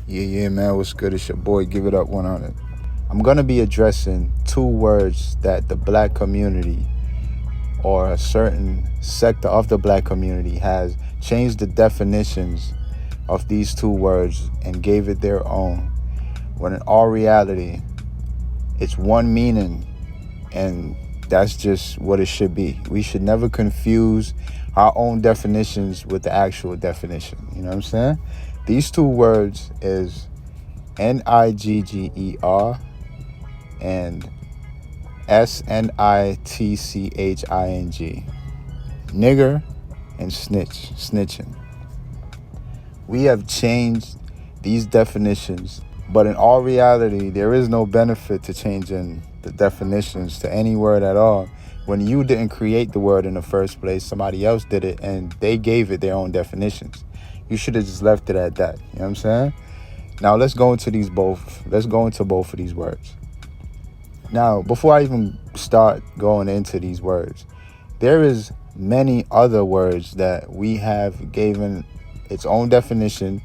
Yeah, man, what's good? It's your boy, Give It Up 100. I'm going to be addressing two words that the black community or a certain sector of the black community has changed the definitions of these two words and gave it their own, when in all reality, it's one meaning, and that's just what it should be. We should never confuse our own definitions with the actual definition. You know what I'm saying? These two words is Nigger and Snitching. Nigger and snitching. We have changed these definitions, but in all reality, there is no benefit to changing the definitions to any word at all. When you didn't create the word in the first place, somebody else did it and they gave it their own definitions. You should have just left it at that. You know what I'm saying? Now let's go into both of these words. Now, before I even start going into these words, there is many other words that we have given its own definition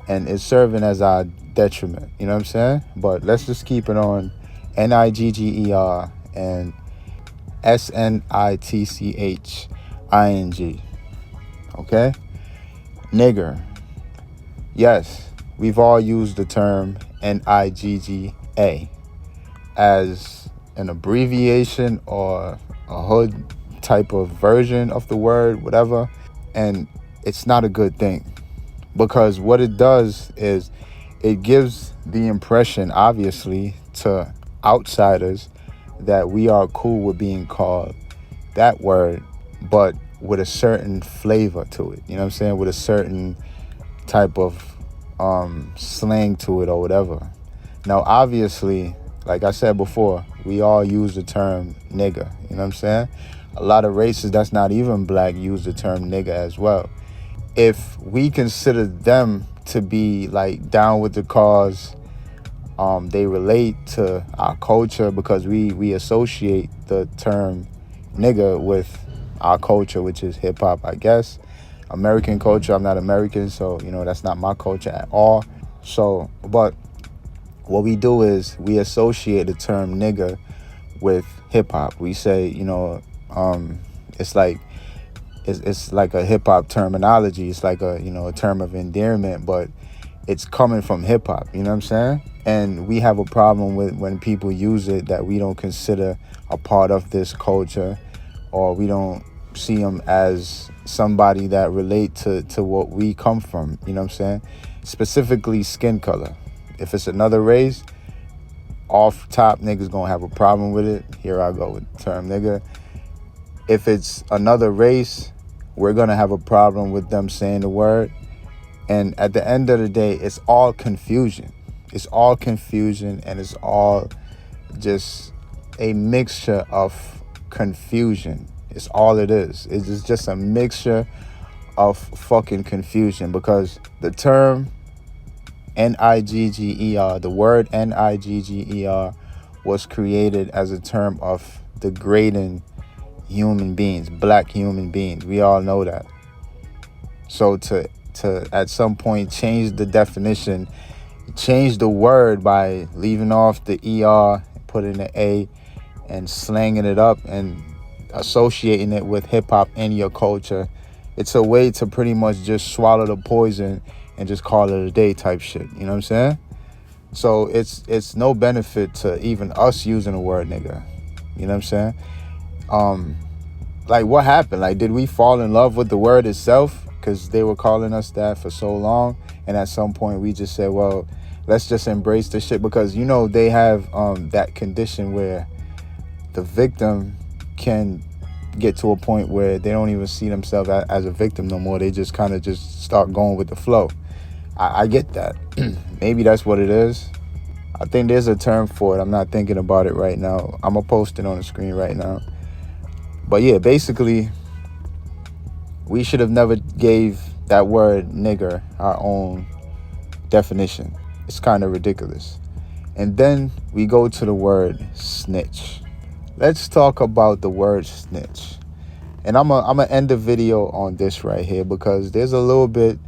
and it's serving as our detriment. You know what I'm saying? But let's just keep it on Nigger and Snitching. Okay? Nigger. Yes, we've all used the term Nigga as an abbreviation or a hood type of version of the word, whatever. And it's not a good thing, because what it does is it gives the impression, obviously, to outsiders that we are cool with being called that word, but with a certain flavor to it. You know what I'm saying? With a certain type of slang to it or whatever. Now, obviously, like I said before, we all use the term nigga. You know what I'm saying? A lot of races that's not even black use the term nigga as well. If we consider them to be like down with the cause, they relate to our culture, because we associate the term nigga with our culture, which is hip hop, I guess. American culture. I'm not American, so that's not my culture at all. So, but what we do is we associate the term nigga with hip hop. We say, it's like a hip hop terminology. It's like a term of endearment, but it's coming from hip hop. You know what I'm saying? And we have a problem with when people use it that we don't consider a part of this culture, or we don't see them as somebody that relate to what we come from. You know what I'm saying? Specifically skin color. If it's another race, off top, niggas gonna have a problem with it. Here I go with the term nigga. If it's another race, we're gonna have a problem with them saying the word. And at the end of the day, it's all confusion. It's all confusion, and it's all just a mixture of confusion. It's all it is. It's just a mixture of fucking confusion, because the term Nigger, the word Nigger, was created as a term of degrading human beings, black human beings. We all know that. So to at some point change the definition, change the word by leaving off the ER, putting the A, and slanging it up and associating it with hip hop in your culture, it's a way to pretty much just swallow the poison and just call it a day type shit. You know what I'm saying? So it's no benefit to even us using the word nigga. You know what I'm saying? Like, what happened? Like, did we fall in love with the word itself because they were calling us that for so long, and at some point we just said, well, let's just embrace this shit? Because they have that condition where the victim can get to a point where they don't even see themselves as a victim no more. They just kind of just start going with the flow. I get that. Maybe that's what it is. I think there's a term for it. I'm not thinking about it right now. I'm gonna post it on the screen right now. But yeah, basically, we should have never gave that word nigger our own definition. It's kind of ridiculous. And then we go to the word snitch. Let's talk about the word snitch. And I'm gonna end the video on this right here, because there's a little bit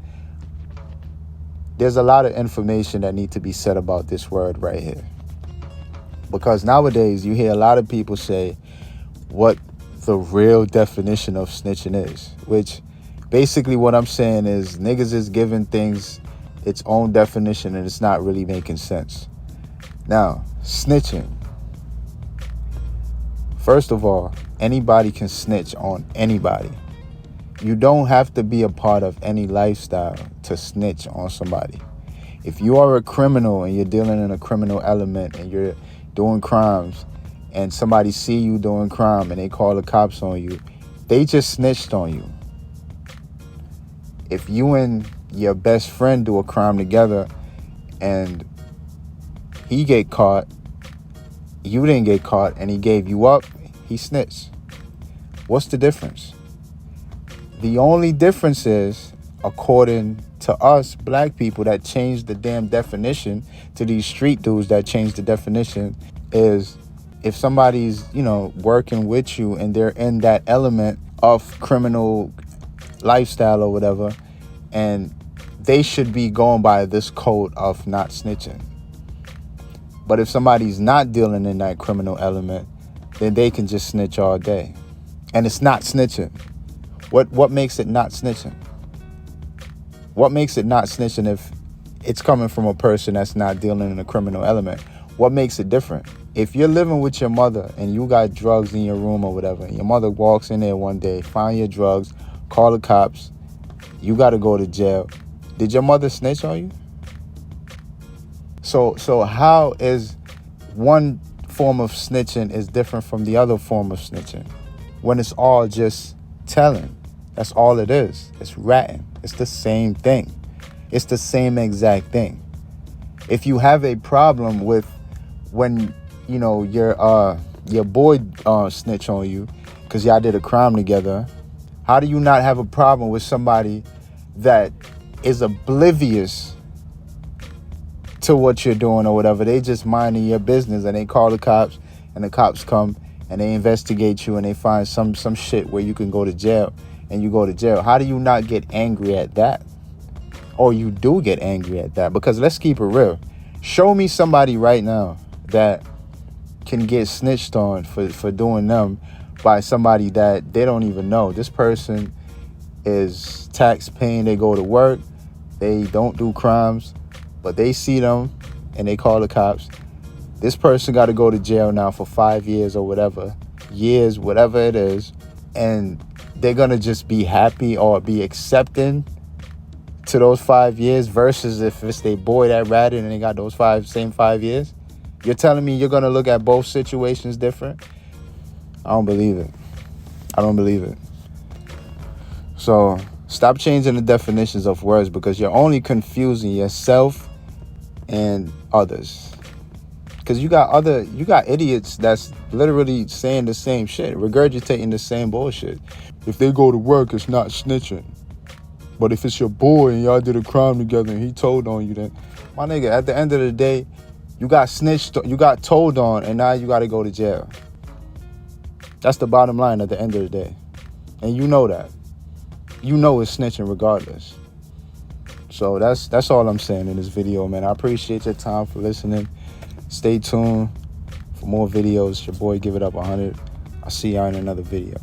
there's a lot of information that need to be said about this word right here. Because nowadays you hear a lot of people say what the real definition of snitching is, which basically what I'm saying is niggas is giving things its own definition and it's not really making sense. Now, snitching. First of all, anybody can snitch on anybody. You don't have to be a part of any lifestyle to snitch on somebody. If you are a criminal and you're dealing in a criminal element and you're doing crimes and somebody see you doing crime and they call the cops on you, they just snitched on you. If you and your best friend do a crime together and he get caught, you didn't get caught, and he gave you up, he snitched. What's the difference? The only difference is, according to us black people that changed the damn definition, to these street dudes that changed the definition, is if somebody's, working with you and they're in that element of criminal lifestyle or whatever, and they should be going by this code of not snitching. But if somebody's not dealing in that criminal element, then they can just snitch all day. And it's not snitching. What makes it not snitching? What makes it not snitching if it's coming from a person that's not dealing in a criminal element? What makes it different? If you're living with your mother and you got drugs in your room or whatever, and your mother walks in there one day, find your drugs, call the cops, you got to go to jail. Did your mother snitch on you? So how is one form of snitching is different from the other form of snitching when it's all just telling? That's all it is. It's ratting. It's the same thing. It's the same exact thing. If you have a problem with when your boy snitch on you because y'all did a crime together, how do you not have a problem with somebody that is oblivious to what you're doing or whatever? They just minding your business and they call the cops and the cops come and they investigate you and they find some shit where you can go to jail and you go to jail. How do you not get angry at that? Or you do get angry at that? Because let's keep it real. Show me somebody right now that can get snitched on for doing them by somebody that they don't even know. This person is tax paying, they go to work, they don't do crimes, but they see them and they call the cops. This person got to go to jail now for 5 years or whatever it is, and they're going to just be happy or be accepting to those 5 years versus if it's their boy that ratted and they got those same 5 years. You're telling me you're going to look at both situations different? I don't believe it. I don't believe it. So stop changing the definitions of words because you're only confusing yourself and others. Because you got idiots that's literally saying the same shit, regurgitating the same bullshit. If they go to work, it's not snitching. But if it's your boy and y'all did a crime together and he told on you, then my nigga, at the end of the day, you got snitched, you got told on, and now you got to go to jail. That's the bottom line at the end of the day. And you know that. You know it's snitching regardless. So that's all I'm saying in this video, man. I appreciate your time for listening. Stay tuned for more videos. Your boy, give it up 100. I'll see y'all in another video.